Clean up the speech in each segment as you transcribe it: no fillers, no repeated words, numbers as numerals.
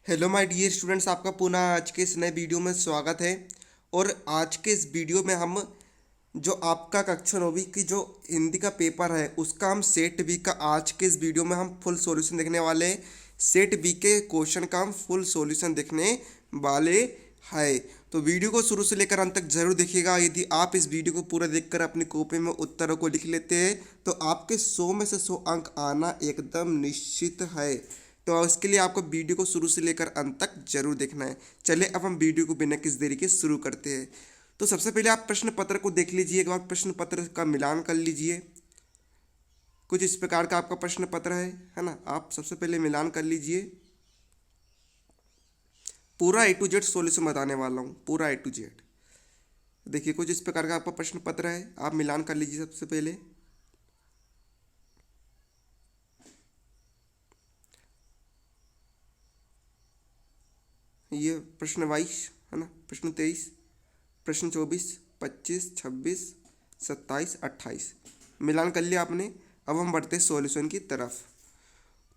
Hello my dear students, आपका पुनः आज के इस नए वीडियो में स्वागत है। और आज के इस वीडियो में हम जो आपका कक्षा 9वीं की जो हिंदी का पेपर है उसका हम सेट बी का आज के इस वीडियो में हम फुल सॉल्यूशन देखने वाले हैं। सेट बी के क्वेश्चन का हम फुल सॉल्यूशन देखने वाले हैं। तो वीडियो को शुरू से लेकर अंत तक जरूर देखिएगा। यदि आप इस वीडियो को पूरा देखकर अपनी कॉपी में उत्तरों को लिख लेते हैं तो आपके 100 में से 100 अंक आना एकदम निश्चित है। तो इसके लिए आपको वीडियो को शुरू से लेकर अंत तक जरूर देखना है। चलिए अब हम वीडियो को बिना किसी देरी के शुरू करते हैं। तो सबसे पहले आप प्रश्न पत्र को देख लीजिए, एक बार प्रश्न पत्र का मिलान कर लीजिए। कुछ इस प्रकार का आपका प्रश्न पत्र है ना। आप सबसे पहले मिलान कर लीजिए। पूरा A to Z सॉल्यूशन बताने वाला हूँ, पूरा A to Z। देखिए कुछ इस प्रकार का आपका प्रश्न पत्र है, आप मिलान कर लीजिए सबसे पहले। ये प्रश्न 22 है ना, प्रश्न 23, प्रश्न 24, 25, 26, 27, 28 मिलान कर लिया आपने। अब हम बढ़ते हैं सॉल्यूशन की तरफ।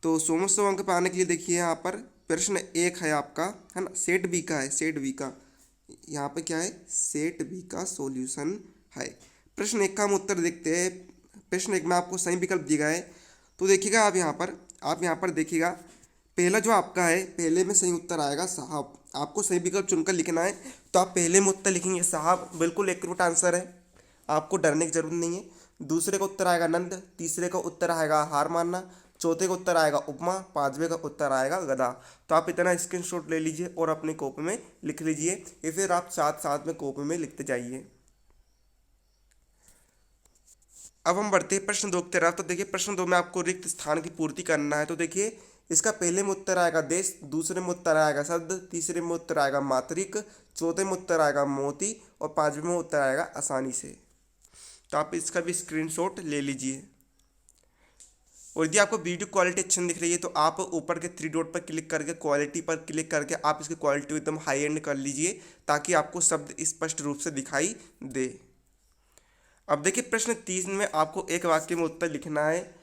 तो 100 अंक पाने के लिए देखिए यहाँ पर प्रश्न 1 है आपका, है ना, सेट बी का है, सेट बी का। यहाँ पे क्या है, सेट बी का सॉल्यूशन है। प्रश्न 1 का हम उत्तर देखते हैं। प्रश्न 1 में आपको सही विकल्प दिया गया है। तो देखिएगा आप यहाँ पर देखिएगा, पहला जो आपका है, पहले में सही उत्तर आएगा साहब। आपको सही विकल्प चुनकर लिखना है। तो आप पहले में उत्तर लिखेंगे साहब, बिल्कुल एक्यूरेट आंसर है, आपको डरने की जरूरत नहीं है। दूसरे का उत्तर आएगा नंद, तीसरे का उत्तर आएगा हार मानना, चौथे का उत्तर आएगा उपमा, पांचवे का उत्तर आएगा गधा। तो आप इतना स्क्रीनशॉट ले लीजिए और अपनी कॉपी में लिख लीजिए, या फिर आप साथ साथ में कॉपी में लिखते जाइए। अब हम बढ़ते हैं प्रश्न 2 की तरफ। तो देखिए प्रश्न 2 में आपको रिक्त स्थान की पूर्ति करना है। तो देखिए इसका पहले में उत्तर आएगा देश, दूसरे में उत्तर आएगा शब्द, तीसरे में उत्तर आएगा मातृक, चौथे में उत्तर आएगा मोती और पांचवें में उत्तर आएगा आसानी से। तो आप इसका भी स्क्रीनशॉट ले लीजिए। और यदि आपको वीडियो क्वालिटी अच्छी नहीं दिख रही है तो आप ऊपर के 3 डॉट पर क्लिक करके क्वालिटी पर क्लिक करके आप इसकी क्वालिटी एकदम हाई एंड कर लीजिए, ताकि आपको शब्द स्पष्ट रूप से दिखाई दे। अब देखिए प्रश्न 3 में आपको एक वाक्य में उत्तर लिखना है।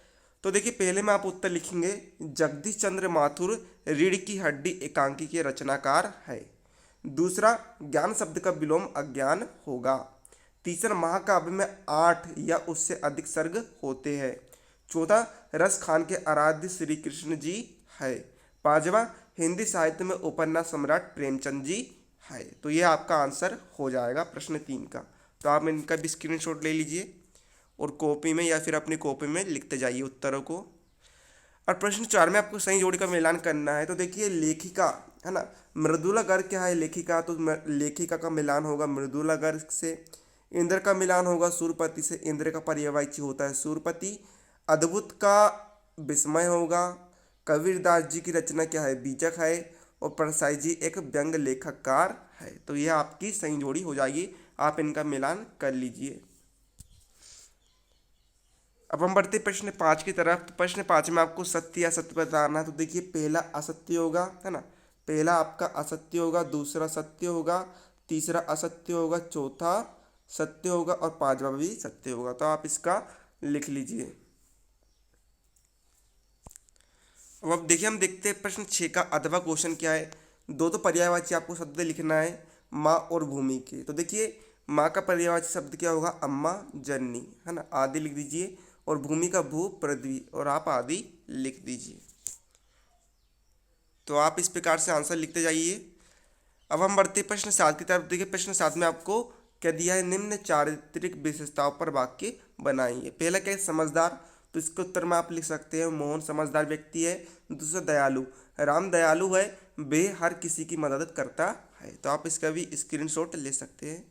तो देखिए पहले में आप उत्तर लिखेंगे, जगदीश चंद्र माथुर रीढ़ की हड्डी एकांकी के रचनाकार है। दूसरा, ज्ञान शब्द का विलोम अज्ञान होगा। तीसरा, महाकाव्य में 8 या उससे अधिक सर्ग होते हैं। चौथा, रस खान के आराध्य श्री कृष्ण जी है। पांचवा, हिंदी साहित्य में उपन्यास सम्राट प्रेमचंद जी है। तो ये आपका आंसर हो जाएगा प्रश्न 3 का। तो आप इनका भी स्क्रीनशॉट ले लीजिए और कॉपी में या फिर अपनी कॉपी में लिखते जाइए उत्तरों को। और प्रश्न 4 में आपको सही जोड़ी का मिलान करना है। तो देखिए लेखिका है ना, मृदुला गर्ग क्या है, लेखिका। तो लेखिका का मिलान होगा मृदुला गर्ग से। इंद्र का मिलान होगा सूरपति से, इंद्र का पर्यायवाची होता है सूरपति। अद्भुत का विस्मय होगा। कबीरदास जी की रचना क्या है, बीजक है। और परसाई जी एक व्यंग लेखककार है। तो यह आपकी सही जोड़ी हो जाएगी, आप इनका मिलान कर लीजिए। अब हम बढ़ते प्रश्न 5 की तरफ। तो प्रश्न 5 में आपको सत्य या असत्य बताना है। तो देखिए पहला असत्य होगा, है ना, पहला आपका असत्य होगा, दूसरा सत्य होगा, तीसरा असत्य होगा, चौथा सत्य होगा और पांचवा भी सत्य होगा। तो आप इसका लिख लीजिए। अब देखिए हम देखते हैं प्रश्न 6 का अथवा क्वेश्चन क्या है। दो तो पर्यायवाची आपको शब्द लिखना है, माँ और भूमि के। तो देखिए माँ का पर्यायवाची शब्द क्या होगा, अम्मा, जननी, है ना, आदि लिख दीजिए। और भूमि का भू, पृथ्वी, और आप आदि लिख दीजिए। तो आप इस प्रकार से आंसर लिखते जाइए। अब हम बढ़ते प्रश्न 7 की तरफ। देखिए प्रश्न 7 में आपको क्या दिया है, निम्न चारित्रिक विशेषताओं पर वाक्य बनाइए। पहला क्या है, समझदार। तो इसके उत्तर में आप लिख सकते हैं, मोहन समझदार व्यक्ति है। दूसरा, दयालु, राम दयालु है, वे हर किसी की मदद करता है। तो आप इसका भी स्क्रीनशॉट ले सकते हैं।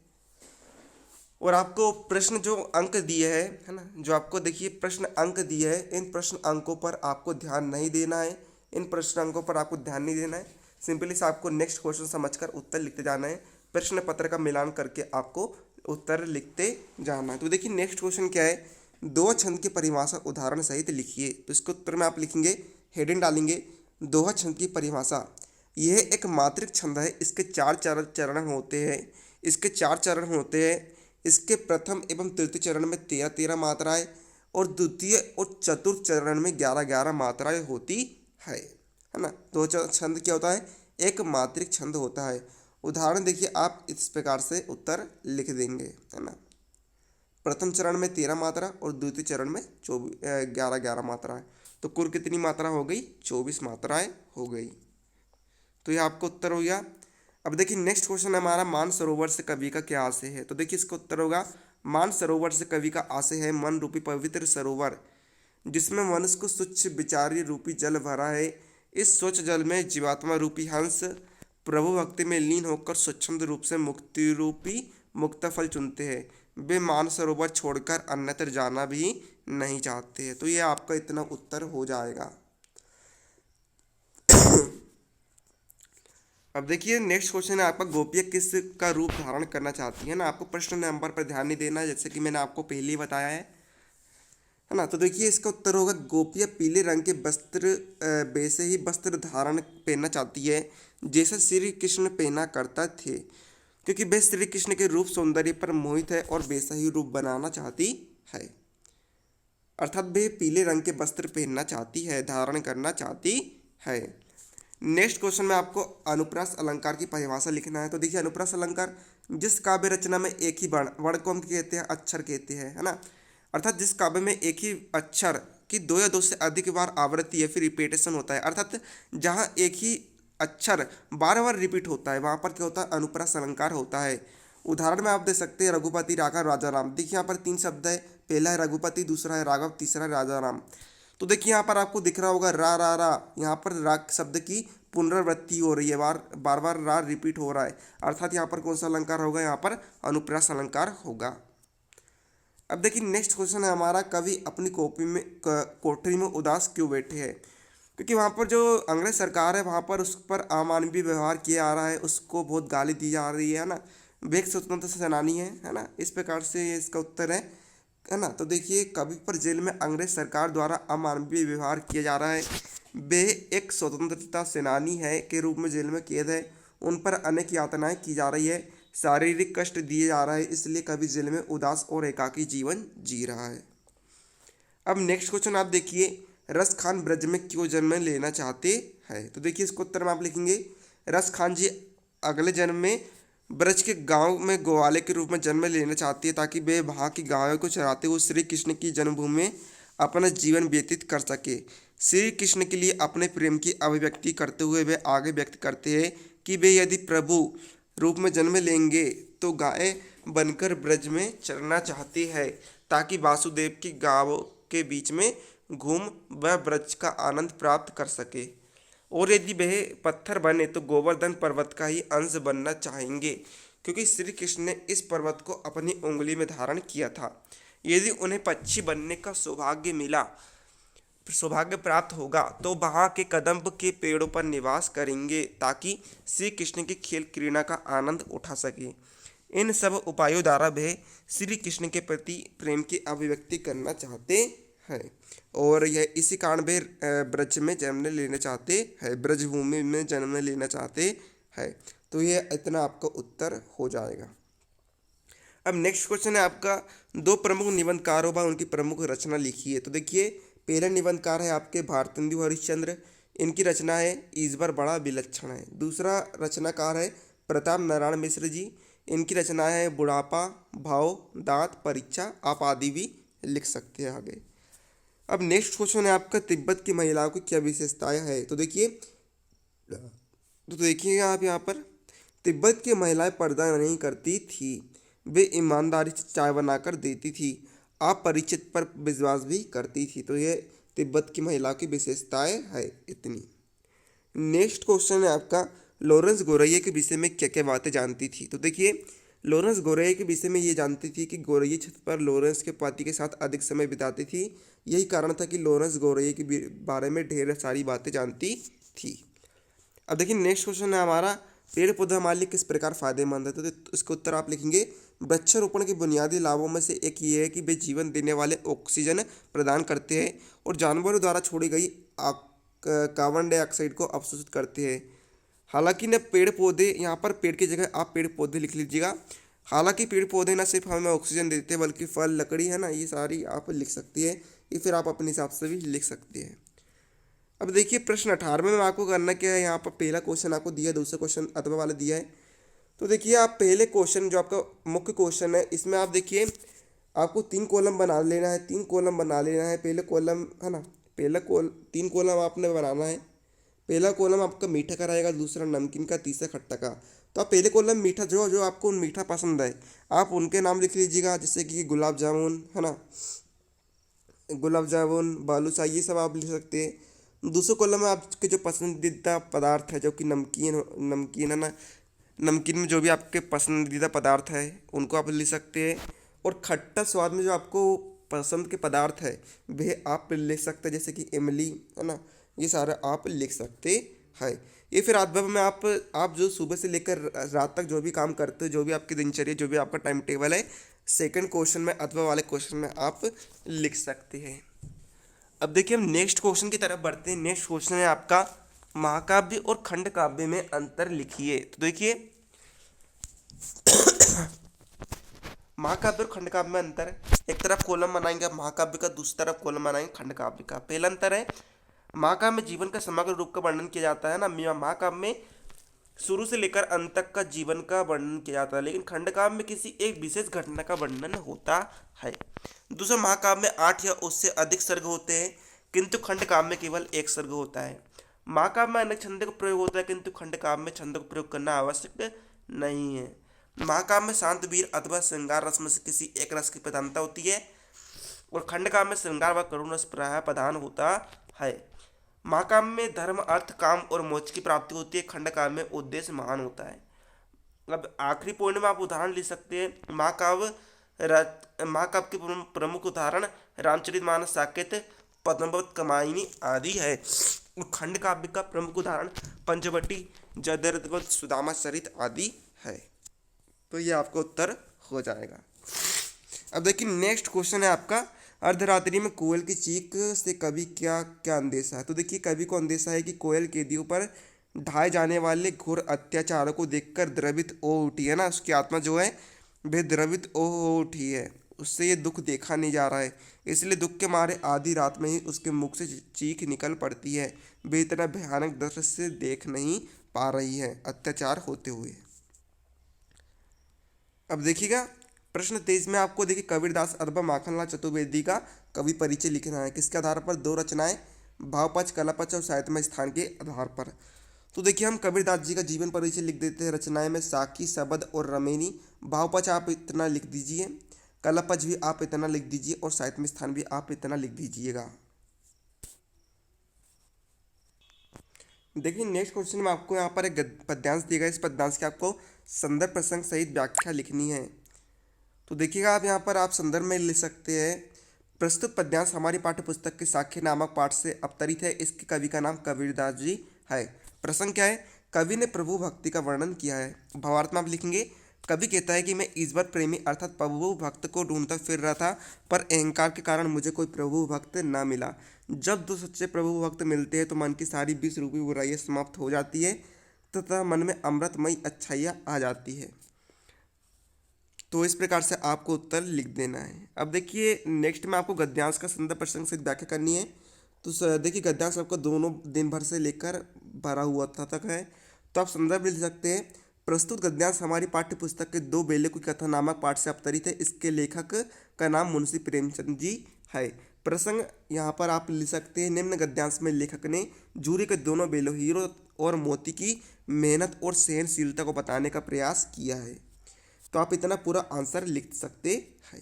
और आपको प्रश्न जो अंक दिए हैं, है ना, जो आपको देखिए प्रश्न अंक दिए हैं, इन प्रश्न अंकों पर आपको ध्यान नहीं देना है। इन प्रश्न अंकों पर आपको ध्यान नहीं देना है। सिंपली से आपको नेक्स्ट क्वेश्चन समझकर उत्तर लिखते जाना है। प्रश्न पत्र का मिलान करके आपको उत्तर लिखते जाना है। तो देखिए नेक्स्ट क्वेश्चन क्या है, दोहा छंद की परिभाषा उदाहरण सहित लिखिए। तो इसके उत्तर में आप लिखेंगे, हेडिंग डालेंगे, दोहा छंद की परिभाषा। यह एक मात्रिक छंद है, इसके 4 चरण होते हैं। इसके 4 चरण होते हैं। इसके प्रथम एवं तृतीय चरण में 13-13 मात्राएं और द्वितीय और चतुर्थ चरण में 11-11 मात्राएं होती है। है ना। दो छंद क्या होता है, एक मात्रिक छंद होता है। उदाहरण देखिए, आप इस प्रकार से उत्तर लिख देंगे, है ना। प्रथम चरण में 13 मात्रा और द्वितीय चरण में 11 मात्रा है, तो कुल कितनी मात्रा हो गई, 24 मात्राएं हो गई। तो ये आपका उत्तर हो गया। अब देखिए नेक्स्ट क्वेश्चन हमारा, मानसरोवर से कवि का क्या आशय है। तो देखिए इसका उत्तर होगा, मानसरोवर से कवि का आशय है मन रूपी पवित्र सरोवर, जिसमें मनुष्य को स्वच्छ विचारी रूपी जल भरा है। इस स्वच्छ जल में जीवात्मा रूपी हंस प्रभु भक्ति में लीन होकर स्वच्छंद रूप से मुक्ति रूपी मुक्ता फल चुनते हैं। वे मानसरोवर छोड़कर अन्यत्र जाना भी नहीं चाहते हैं। तो ये आपका इतना उत्तर हो जाएगा। अब देखिए नेक्स्ट क्वेश्चन है आपका, गोपियाँ किस का रूप धारण करना चाहती है ना। आपको प्रश्न नंबर पर ध्यान नहीं देना है, जैसे कि मैंने आपको पहले ही बताया है ना। तो देखिए इसका उत्तर होगा, गोपियाँ पीले रंग के वस्त्र वैसे ही वस्त्र धारण पहनना चाहती है जैसे श्री कृष्ण पहना करता थे, क्योंकि वे श्री कृष्ण के रूप सौंदर्य पर मोहित है और वैसा ही रूप बनाना चाहती है। अर्थात वे पीले रंग के वस्त्र पहनना चाहती है, धारण करना चाहती है। नेक्स्ट क्वेश्चन में आपको अनुप्रास अलंकार की परिभाषा लिखना है। तो देखिए अनुप्रास अलंकार, जिस काव्य रचना में एक ही वर्ण को हम कहते हैं अक्षर कहते हैं, है ना। अर्थात जिस काव्य में एक ही अक्षर की दो या दो से अधिक बार आवृत्ति या फिर रिपीटेशन होता है, अर्थात जहाँ एक ही अक्षर बार बार रिपीट होता है, वहाँ पर क्या होता है, अनुप्रास अलंकार होता है। उदाहरण में आप दे सकते हैं, रघुपति, राघव, राजा राम। देखिए यहाँ पर 3 शब्द है, पहला है रघुपति, दूसरा है राघव, तीसरा है राजा राम। तो देखिए यहाँ पर आपको दिख रहा होगा रा, यहाँ पर रा शब्द की पुनरावृत्ति हो रही है, बार बार रा रिपीट हो रहा है, अर्थात यहाँ पर कौन सा अलंकार होगा, यहाँ पर अनुप्रास अलंकार होगा। अब देखिए नेक्स्ट क्वेश्चन है हमारा, कवि अपनी कोठरी में उदास क्यों बैठे हैं। क्योंकि वहाँ पर जो अंग्रेज सरकार है, वहाँ पर उस पर अमानवीय व्यवहार किया जा रहा है, उसको बहुत गाली दी जा रही है ना। वे एक स्वतंत्र सेनानी है ना। इस प्रकार से ये इसका उत्तर है ना। तो देखिए कवि पर जेल में अंग्रेज सरकार द्वारा अमानवीय व्यवहार किया जा रहा है। वे एक स्वतंत्रता सेनानी है के रूप में जेल में कैद है, उन पर अनेक यातनाएं की जा रही है, शारीरिक कष्ट दिए जा रहा है, इसलिए कवि जेल में उदास और एकाकी जीवन जी रहा है। अब नेक्स्ट क्वेश्चन आप देखिए, रस खान ब्रज में क्यों जन्म लेना चाहते हैं। तो देखिए इसको उत्तर में आप लिखेंगे, रस खान जी अगले जन्म में ब्रज के गांव में ग्वाले के रूप में जन्म लेना चाहती है, ताकि वे वहाँ की गायों को चराते हुए श्री कृष्ण की जन्मभूमि में अपना जीवन व्यतीत कर सके। श्री कृष्ण के लिए अपने प्रेम की अभिव्यक्ति करते हुए वे आगे व्यक्त करते हैं कि वे यदि प्रभु रूप में जन्म लेंगे तो गाय बनकर ब्रज में चरना चाहती है, ताकि वासुदेव की गांवों के बीच में घूम वह ब्रज का आनंद प्राप्त कर सके। और यदि वह पत्थर बने तो गोवर्धन पर्वत का ही अंश बनना चाहेंगे, क्योंकि श्री कृष्ण ने इस पर्वत को अपनी उंगली में धारण किया था। यदि उन्हें पक्षी बनने का सौभाग्य प्राप्त होगा तो वहाँ के कदम्ब के पेड़ों पर निवास करेंगे, ताकि श्री कृष्ण की खेल क्रीड़ा का आनंद उठा सके। इन सब उपायों द्वारा वह श्री कृष्ण के प्रति प्रेम की अभिव्यक्ति करना चाहते हैं, और यह इसी कारण वे ब्रज में जन्म लेना चाहते हैं, ब्रजभूमि में जन्म लेना चाहते हैं। तो ये इतना आपका उत्तर हो जाएगा। अब नेक्स्ट क्वेश्चन है आपका, दो प्रमुख निबंधकारों व उनकी प्रमुख रचना लिखी है। तो देखिए पहला निबंधकार है आपके भारतेंदु हरिश्चंद्र, इनकी रचना है ईश्वर बड़ा विलक्षण है। दूसरा रचनाकार है प्रताप नारायण मिश्र जी, इनकी रचना है बुढ़ापा, भाव, दांत, परीक्षा। आप आदि भी लिख सकते हैं आगे। अब नेक्स्ट क्वेश्चन है आपका, तिब्बत की महिलाओं की क्या विशेषताएं है। तो देखिएगा आप यहाँ पर, तिब्बत की महिलाएं पर्दा नहीं करती थी, वे ईमानदारी से चाय बनाकर देती थी, आप परिचित पर विश्वास भी करती थी। तो ये तिब्बत की महिलाओं की विशेषताएं है इतनी। नेक्स्ट क्वेश्चन है आपका, लॉरेंस गोरैया के विषय में क्या क्या बातें जानती थी। तो देखिए लॉरेंस गोरैया के विषय में ये जानती थी कि गोरैया छत पर लॉरेंस के पति के साथ अधिक समय बिताती थी, यही कारण था कि लॉरेंस गोरैया के बारे में ढेर सारी बातें जानती थी। अब देखिए नेक्स्ट क्वेश्चन है हमारा, पेड़ पौधा हमारे लिए किस प्रकार फायदेमंद है। तो इसका उत्तर आप लिखेंगे, वृक्षारोपण के बुनियादी लाभों में से एक ये है कि वे जीवन देने वाले ऑक्सीजन प्रदान करते हैं और जानवरों द्वारा छोड़ी गई कार्बन डाइऑक्साइड को अवशोषित करते हैं। हालांकि न पेड़ पौधे, यहाँ पर पेड़ की जगह आप पेड़ पौधे लिख लीजिएगा। हालांकि पेड़ पौधे न सिर्फ हमें ऑक्सीजन देते हैं बल्कि फल, लकड़ी, है ना, ये सारी आप लिख सकती है, ये फिर आप अपने हिसाब से भी लिख सकते हैं। अब देखिए प्रश्न 18वें में आपको करना क्या है, यहाँ पर पहला क्वेश्चन आपको दिया है, दूसरा क्वेश्चन अथवा वाला दिया है। तो देखिए आप पहले क्वेश्चन जो आपका मुख्य क्वेश्चन है, इसमें आप देखिए आपको 3 कॉलम बना लेना है, 3 कॉलम बना लेना है। पहले कॉलम है ना, 3 कॉलम आपने बनाना है। पहला कॉलम आपका मीठा का रहेगा, दूसरा नमकीन का, तीसरा खट्टा का। तो आप पहले कॉलम मीठा, जो जो आपको मीठा पसंद है आप उनके नाम लिख लीजिएगा, जैसे कि गुलाब जामुन है ना, गुलाब जामुन, बालूशाही, ये सब आप लिख सकते हैं। दूसरे कॉलम में आपके जो पसंदीदा पदार्थ है, जो कि नमकीन नमकीन है ना, नमकीन में जो भी आपके पसंदीदा पदार्थ है उनको आप लिख सकते हैं। और खट्टा स्वाद में जो आपको पसंद के पदार्थ है वह आप लिख सकते हैं, जैसे कि इमली है ना, ये सारा आप लिख सकते हैं। ये फिर रात भर में आप जो सुबह से लेकर रात तक जो भी काम करते हो, जो भी आपकी दिनचर्या, जो भी आपका टाइम टेबल है, सेकंड क्वेश्चन में अथवा वाले क्वेश्चन में आप लिख सकते हैं। अब देखिए हम नेक्स्ट क्वेश्चन की तरफ बढ़ते हैं। नेक्स्ट क्वेश्चन है आपका महाकाव्य और खंड काव्य में अंतर लिखिए। तो देखिए महाकाव्य और खंड काव्य में अंतर है, एक तरफ कॉलम बनाएंगे आप महाकाव्य का, दूसरी तरफ कॉलम बनाएंगे खंड काव्य का। पहला अंतर है महाकाव्य में जीवन का समग्र रूप का वर्णन किया जाता है ना, महाकाव्य में शुरू से लेकर अंत तक का जीवन का वर्णन किया जाता है, लेकिन खंडकाव्य में किसी एक विशेष घटना का वर्णन होता है। दूसरा महाकाव्य में 8 या उससे अधिक सर्ग होते हैं, किंतु खंडकाव्य में केवल 1 सर्ग होता है। महाकाव्य में अनेक छंद का प्रयोग होता है, किंतु खंडकाव्य में छंद का प्रयोग करना आवश्यक नहीं है। महाकाव्य में शांत वीर अथवा श्रृंगार रस में से किसी एक रस की प्रधानता होती है, और खंडकाव्य में श्रृंगार व करुण रस प्रायः प्रधान होता है। महाकाव्य में धर्म, अर्थ, काम और मोक्ष की प्राप्ति होती है, खंडकाव्य में उद्देश्य महान होता है। अब आखिरी पॉइंट में आप उदाहरण ले सकते हैं। महाकाव्य के प्रमुख उदाहरण रामचरितमानस, साकेत, पद्मावत, कामायनी आदि है। खंड काव्य का प्रमुख उदाहरण पंचवटी, जयद्रथ, सुदामा चरित आदि है। तो ये आपका उत्तर हो जाएगा। अब देखिए नेक्स्ट क्वेश्चन है आपका अर्धरात्रि में कोयल की चीख से कवि क्या क्या अंदेशा है। तो देखिए कवि को अंदेशा है कि कोयल कैदियों पर ढाए जाने वाले घोर अत्याचारों को देखकर द्रवित हो उठी है ना, उसकी आत्मा जो है वह द्रवित हो उठी है, उससे ये दुख देखा नहीं जा रहा है, इसलिए दुख के मारे आधी रात में ही उसके मुख से चीख निकल पड़ती है। वे इतना भयानक दृश्य से देख नहीं पा रही है अत्याचार होते हुए। अब देखिएगा प्रश्न 23 में आपको देखिए कबीरदास अथवा माखनलाल चतुर्वेदी का कवि परिचय लिखना है। किसके आधार पर? 2 रचनाएं, भावपक्ष, कलापक्ष और साहित्यमय स्थान के आधार पर। तो देखिए हम कबीरदास जी का जीवन परिचय लिख देते हैं। रचनाएं में साखी, शबद और रमेनी। भावपक्ष आप इतना लिख दीजिए, कलापक्ष भी आप इतना लिख दीजिए और साहित्यमय स्थान भी आप इतना लिख दीजिएगा। देखिए नेक्स्ट क्वेश्चन में आपको यहाँ पर एक पद्यांश दिया गया, इस पद्यांश की आपको संदर्भ प्रसंग सहित व्याख्या लिखनी है। तो देखिएगा आप यहाँ पर आप संदर्भ में लिख सकते हैं। प्रस्तुत पद्यांश हमारी पाठ्यपुस्तक के साक्ष्य नामक पाठ से अवतरित है। इसके कवि का नाम कबीरदास जी है। प्रसंग क्या है? कवि ने प्रभु भक्ति का वर्णन किया है। भावार्थ में आप लिखेंगे, कवि कहता है कि मैं ईश्वर प्रेमी अर्थात प्रभु भक्त को ढूंढता फिर रहा था, पर अहंकार के कारण मुझे कोई प्रभु भक्त ना मिला। जब 2 सच्चे प्रभु भक्त मिलते हैं तो मन की सारी 20 रूपी बुराइयाँ समाप्त हो जाती है तथा मन में अमृतमयी अच्छाइयाँ आ जाती है। तो इस प्रकार से आपको उत्तर लिख देना है। अब देखिए नेक्स्ट में आपको गद्यांश का संदर्भ प्रसंग से व्याख्या करनी है। तो देखिए गद्यांश आपको दोनों दिन भर से लेकर भरा हुआ तक है, तो आप संदर्भ लिख सकते हैं। प्रस्तुत गद्यांश हमारी पाठ्य पुस्तक के 2 बेले की कथा नामक पाठ से अवतरित है। इसके लेखक का नाम मुंशी प्रेमचंद जी है। प्रसंग यहाँ पर आप लिख सकते हैं, निम्न गद्यांश में लेखक ने जूरी के दोनों बेलों हीरो और मोती की मेहनत और सहनशीलता को बताने का प्रयास किया है। तो आप इतना पूरा आंसर लिख सकते हैं।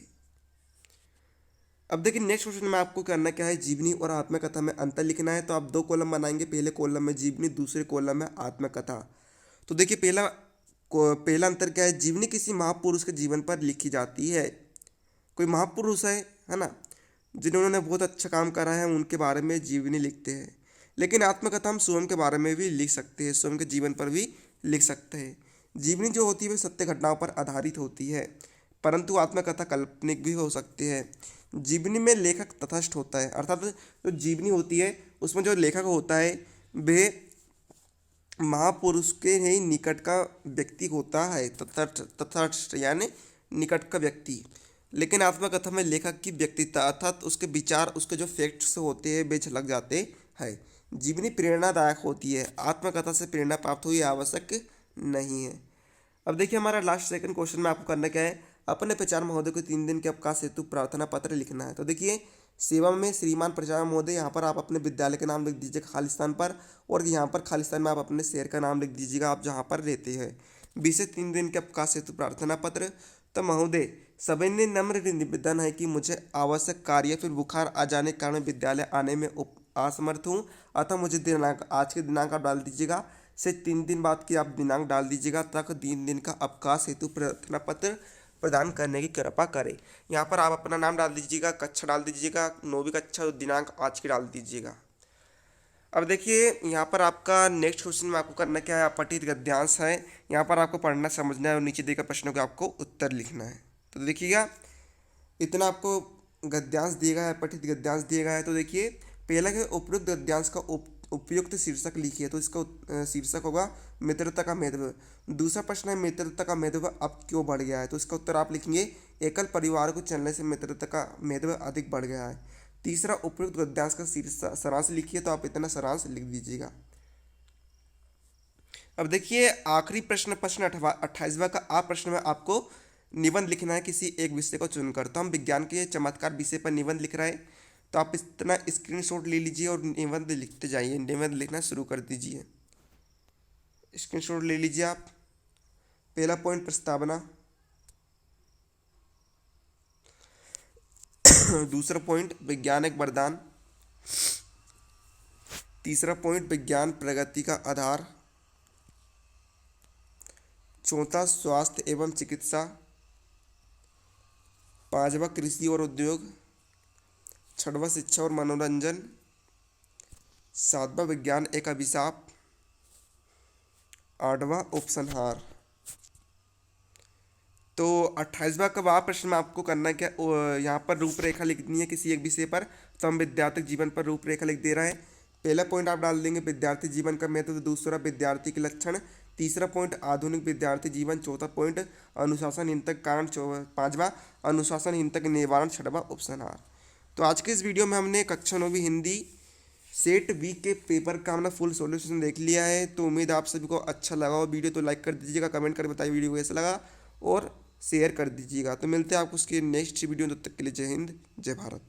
अब देखिए नेक्स्ट क्वेश्चन में आपको करना क्या है, जीवनी और आत्मकथा में अंतर लिखना है। तो आप 2 कॉलम बनाएंगे, पहले कॉलम में जीवनी, दूसरे कॉलम में आत्मकथा। तो देखिए पहला अंतर क्या है, जीवनी किसी महापुरुष के जीवन पर लिखी जाती है। कोई महापुरुष है ना, जिन्होंने बहुत अच्छा काम करा है उनके बारे में जीवनी लिखते हैं। लेकिन आत्मकथा हम स्वयं के बारे में भी लिख सकते हैं, स्वयं के जीवन पर भी लिख सकते हैं। जीवनी जो होती है वह सत्य घटनाओं पर आधारित होती है, परंतु आत्मकथा काल्पनिक भी हो सकती है। जीवनी में लेखक तटस्थ होता है, अर्थात जो जीवनी होती है उसमें जो लेखक होता है वह महापुरुष के ही निकट का व्यक्ति होता है, तटस्थ यानी निकट का व्यक्ति। लेकिन आत्मकथा में लेखक की व्यक्तित्व अर्थात उसके विचार, उसके जो फैक्ट्स होते हैं वे झलक जाते हैं। जीवनी प्रेरणादायक होती है, आत्मकथा से प्रेरणा प्राप्त हुई आवश्यक नहीं है। अब देखिए हमारा लास्ट सेकंड क्वेश्चन में आपको करना क्या है, अपने प्रचार महोदय को 3 दिन के अवकाश हेतु प्रार्थना पत्र लिखना है। तो देखिए सेवा में श्रीमान प्रचार महोदय, यहाँ पर आप अपने विद्यालय का नाम लिख दीजिएगा खाली स्थान पर, और यहाँ पर खाली स्थान में आप अपने शहर का नाम लिख दीजिएगा आप जहाँ पर रहते हैं। 20 से 3 दिन के अवकाश हेतु प्रार्थना पत्र। तो महोदय सविनय नम्र निवेदन है कि मुझे आवश्यक कार्य फिर बुखार आ जाने के कारण विद्यालय आने में असमर्थ हूँ, अतः मुझे दिनांक आज के दिनांक आप डाल दीजिएगा, से 3 दिन बाद की आप दिनांक डाल दीजिएगा, तक 3 दिन का अवकाश हेतु प्रार्थना पत्र प्रदान करने की कृपा करें। यहाँ पर आप अपना नाम डाल दीजिएगा, कक्षा डाल दीजिएगा, 9वीं कक्षा, दिनांक आज की डाल दीजिएगा। अब देखिए यहाँ पर आपका नेक्स्ट क्वेश्चन में आपको करना क्या है, पठित गद्यांश है, यहाँ पर आपको पढ़ना समझना है और नीचे देकर प्रश्नों का आपको उत्तर लिखना है। तो देखिएगा इतना आपको गद्यांश दिया गया है, पठित गद्यांश दिया गया है। तो देखिए पहला है उपयुक्त गद्यांश का उपयुक्त शीर्षक लिखिए, तो इसका शीर्षक होगा मित्रता का महत्व। दूसरा प्रश्न है मित्रता का महत्व अब क्यों बढ़ गया है, तो इसका उत्तर आप लिखेंगे एकल परिवार को चलने से मित्रता का महत्व अधिक बढ़ गया है। तीसरा उपयुक्त गद्यांश का सारांश लिखिए, तो आप इतना सारांश लिख दीजिएगा। अब देखिए आखिरी प्रश्न 28वां का आप प्रश्न में आपको निबंध लिखना है किसी एक विषय को चुनकर। तो हम विज्ञान के चमत्कार विषय पर निबंध लिख रहे हैं, तो आप इतना स्क्रीनशॉट ले लीजिए और निबंध लिखते जाइए, निबंध लिखना शुरू कर दीजिए। स्क्रीनशॉट ले लीजिए आप। पहला पॉइंट प्रस्तावना, दूसरा पॉइंट विज्ञान एक वरदान, तीसरा पॉइंट विज्ञान प्रगति का आधार, चौथा स्वास्थ्य एवं चिकित्सा, पांचवा कृषि और उद्योग, छठवां शिक्षा और मनोरंजन, सातवां विज्ञान एक अभिशाप, आठवां उपसंहार। तो 28वां का वह प्रश्न में आपको करना क्या, यहाँ पर रूपरेखा लिखनी है किसी एक विषय पर। तो हम विद्यार्थी जीवन पर रूपरेखा लिख दे रहे हैं। पहला पॉइंट आप डाल देंगे विद्यार्थी जीवन का महत्व, दूसरा विद्यार्थी के लक्षण, तीसरा पॉइंट आधुनिक विद्यार्थी जीवन, चौथा पॉइंट अनुशासनहीनता के कारण, पांचवा अनुशासनहीनता के निवारण, छठवां उपसंहार। तो आज के इस वीडियो में हमने कक्षा 9वीं हिंदी सेट वी के पेपर का हमने फुल सॉल्यूशन देख लिया है। तो उम्मीद आप सभी को अच्छा लगा हो वीडियो, तो लाइक कर दीजिएगा, कमेंट करके बताइए वीडियो कैसा लगा और शेयर कर दीजिएगा। तो मिलते हैं आपको उसके नेक्स्ट वीडियो, तब तक के लिए जय हिंद जय भारत।